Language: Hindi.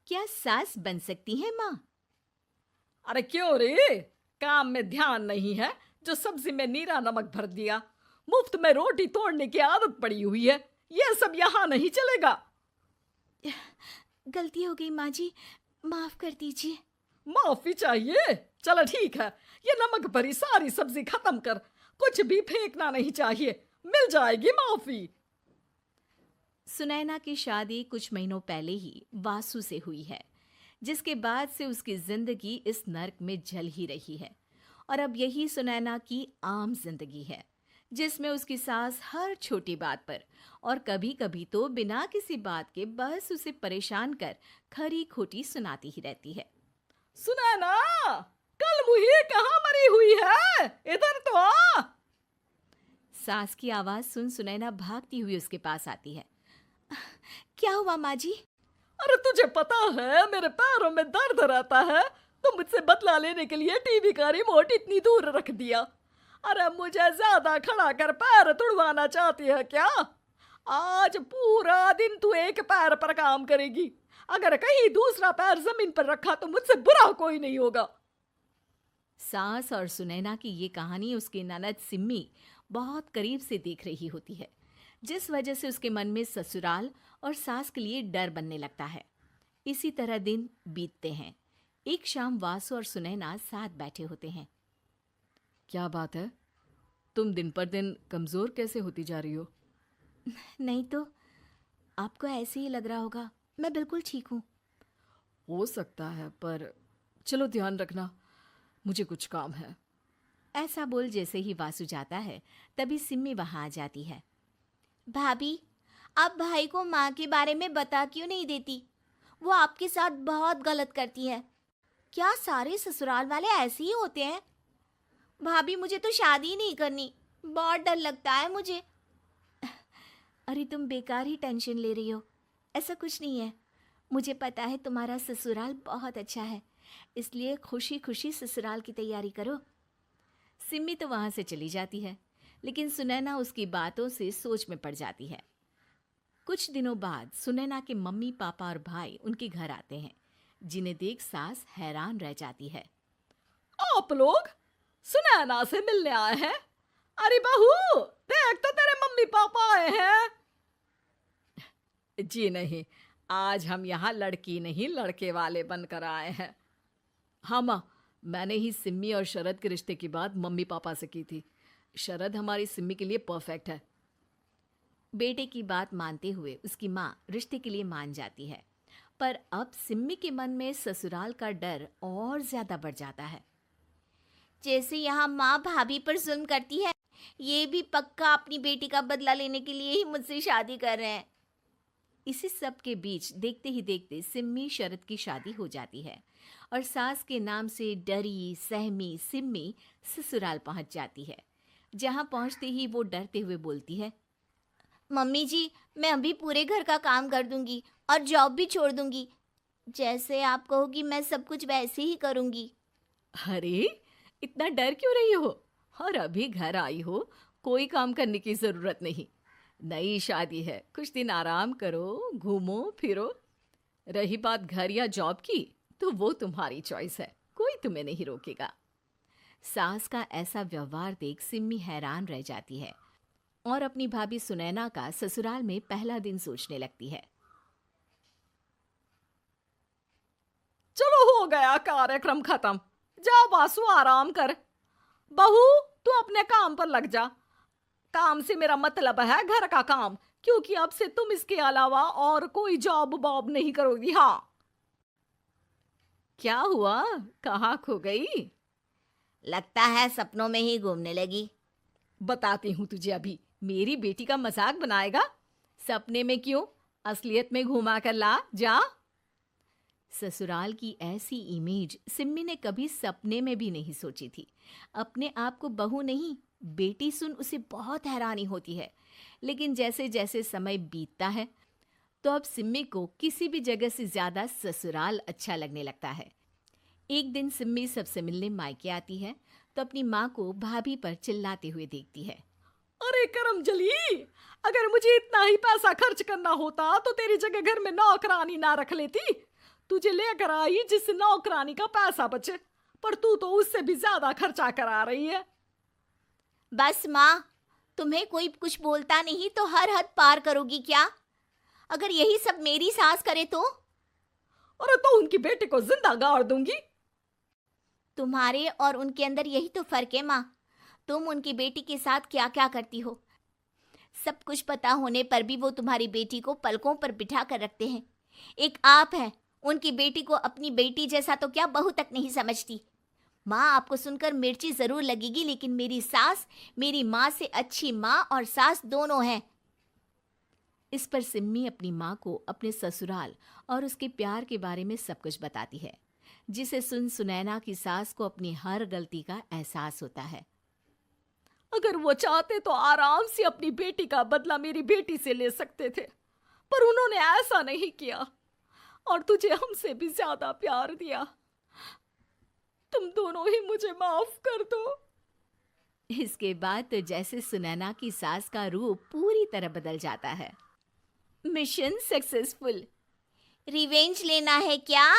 क्या सास बन सकती है माँ? अरे क्यों रे? काम में ध्यान नहीं है जो सब्जी में नीरा नमक भर दिया। मुफ्त में रोटी तोड़ने की आदत पड़ी हुई है। ये सब यहाँ नहीं चलेगा। गलती हो गई माँ जी, माफ कर दीजिए। माफी चाहिए? चलो ठीक है, ये नमक भरी सारी सब्जी खत्म कर। कुछ भी फेंकना नहीं चाहिए, मिल जाएगी माफी। सुनैना की शादी कुछ महीनों पहले ही वासु से हुई है, जिसके बाद से उसकी जिंदगी इस नर्क में जल ही रही है। और अब यही सुनैना की आम जिंदगी है, जिसमें उसकी सास हर छोटी बात पर और कभी कभी तो बिना किसी बात के बस उसे परेशान कर खरी खोटी सुनाती ही रहती है। सुनैना, कल मुही कहाँ मरी हुई है? इधर तो आ। सास की आवाज सुन सुनैना भागती हुई उसके पास आती है। क्या हुआ माँ जी? अरे तुझे पता है मेरे पैरों में दर्द रहता है, तो मुझसे बदला लेने के लिए टीवी का रिमोट इतनी दूर रख दिया। अरे मुझे ज्यादा खड़ा कर पैर तुड़वाना चाहती है क्या? आज पूरा दिन तू एक पैर पर काम करेगी। अगर कहीं दूसरा पैर जमीन पर रखा तो मुझसे बुरा कोई नहीं होगा। सास और सुनैना की ये कहानी उसकी ननद सिम्मी बहुत करीब से देख रही होती है, जिस वजह से उसके मन में ससुराल और सास के लिए डर बनने लगता है। इसी तरह दिन बीतते हैं। एक शाम वासु और सुनैना साथ बैठे होते हैं। क्या बात है? तुम दिन पर दिन कमजोर कैसे होती जा रही हो? नहीं तो, आपको ऐसे ही लग रहा होगा। मैं बिल्कुल ठीक हूँ। हो सकता है, पर चलो ध्यान रखना, मुझे कुछ काम है। ऐसा बोल जैसे ही वासु जाता है, तभी सिम्मी वहां आ जाती है। भाभी, आप भाई को माँ के बारे में बता क्यों नहीं देती? वो आपके साथ बहुत गलत करती है। क्या सारे ससुराल वाले ऐसे ही होते हैं? भाभी, मुझे तो शादी ही नहीं करनी, बहुत डर लगता है मुझे। अरे तुम बेकार ही टेंशन ले रही हो, ऐसा कुछ नहीं है। मुझे पता है तुम्हारा ससुराल बहुत अच्छा है, इसलिए खुशी खुशी ससुराल की तैयारी करो। सिम्मी तो वहां से चली जाती है, लेकिन सुनैना उसकी बातों से सोच में पड़ जाती है। कुछ दिनों बाद सुनैना के मम्मी पापा और भाई उनके घर आते हैं, जिन्हें देख सास हैरान रह जाती है। आप लोग सुनैना से मिलने आए हैं? अरे बहू, देख तो तेरे मम्मी पापा आए हैं। जी नहीं, आज हम यहाँ लड़की नहीं लड़के वाले बनकर आए हैं। हाँ माँ, मैंने ही सिम्मी और शरद के रिश्ते की बात मम्मी पापा से की थी। शरद हमारी सिम्मी के लिए परफेक्ट है। बेटे की बात मानते हुए उसकी माँ रिश्ते के लिए मान जाती है, पर अब सिम्मी के मन में ससुराल का डर और ज्यादा बढ़ जाता है। जैसे यहाँ माँ भाभी पर जुल्म करती है, ये भी पक्का अपनी बेटी का बदला लेने के लिए ही मुझसे शादी कर रहे हैं। इसी सब के बीच देखते ही देखते सिम्मी शरद की शादी हो जाती है और सास के नाम से डरी सहमी सिम्मी ससुराल पहुंच जाती है। जहां पहुंचते ही वो डरते हुए बोलती है, मम्मी जी, मैं अभी पूरे घर का काम कर दूंगी और जॉब भी छोड़ दूंगी। जैसे आप कहोगी मैं सब कुछ वैसे ही करूंगी। अरे, इतना डर क्यों रही हो? और अभी घर आई हो, कोई काम करने की जरूरत नहीं। नई शादी है, कुछ दिन आराम करो, घूमो फिरो। रही बात घर या जॉब की, तो वो तुम्हारी चॉइस है, कोई तुम्हें नहीं रोकेगा। सास का ऐसा व्यवहार देख सिम्मी हैरान रह जाती है और अपनी भाभी सुनैना का ससुराल में पहला दिन सोचने लगती है। चलो हो गया कार्यक्रम खत्म। जा वासु, आराम कर। बहू, तू अपने काम पर लग जा। काम से मेरा मतलब है घर का काम, क्योंकि अब से तुम इसके अलावा और कोई जॉब वॉब नहीं करोगी। हाँ। क्या हुआ? कहाँ खो गई? लगता है सपनों में ही घूमने लगी। बताती हूँ तुझे अभी। मेरी बेटी का मजाक बनाएगा? सपने में क्यों, असलियत में घुमा कर ला। जा। ससुराल की ऐसी इमेज सिम्मी ने कभी सपने में भी नहीं सोची थी। अपने आप को बहू नहीं, बेटी सुन उसे बहुत हैरानी होती है। लेकिन जैसे जैसे समय बीतता है, तो अब सिम्मी को किसी भी जगह से ज्यादा ससुराल अच्छा लगने लगता है। एक दिन सिम्मी सबसे मिलने मायके आती है, तो अपनी माँ को भाभी पर चिल्लाते हुए देखती है। अरे करमजली, अगर मुझे इतना ही पैसा खर्च करना होता तो तेरी जगह घर में नौकरानी ना रख लेती। तुझे लेकर आई जिससे नौकरानी का पैसा बचे, पर तू तो उससे भी ज्यादा खर्चा करा रही है। बस माँ, तुम्हें कोई कुछ बोलता नहीं तो हर हद पार करोगी क्या? अगर यही सब मेरी सास करे तो? अरे तो उनकी बेटी को जिंदा गाड़ दूंगी। तुम्हारे और उनके अंदर यही तो फर्क है माँ। तुम उनकी बेटी के साथ क्या क्या करती हो, सब कुछ पता होने पर भी वो तुम्हारी बेटी को पलकों पर बिठा कर रखते हैं। एक आप है, उनकी बेटी को अपनी बेटी जैसा तो क्या बहू तक नहीं समझती। माँ, आपको सुनकर मिर्ची जरूर लगेगी, लेकिन मेरी सास मेरी माँ से अच्छी माँ और सास दोनों हैं। इस पर सिम्मी अपनी माँ को अपने ससुराल और उसके प्यार के बारे में सब कुछ बताती है, जिसे सुन सुनैना की सास को अपनी हर गलती का एहसास होता है। अगर वो चाहते तो आराम से अपनी बेटी का बदला मेरी बेटी से ले सकते थे, पर उन्होंने ऐसा नहीं किया और तुझे हमसे भी ज्यादा प्यार दिया। तुम दोनों ही मुझे माफ कर दो। इसके बाद तो जैसे सुनैना की सास का रूप पूरी तरह बदल जाता है। Mission successful. रिवेंज लेना है क्या?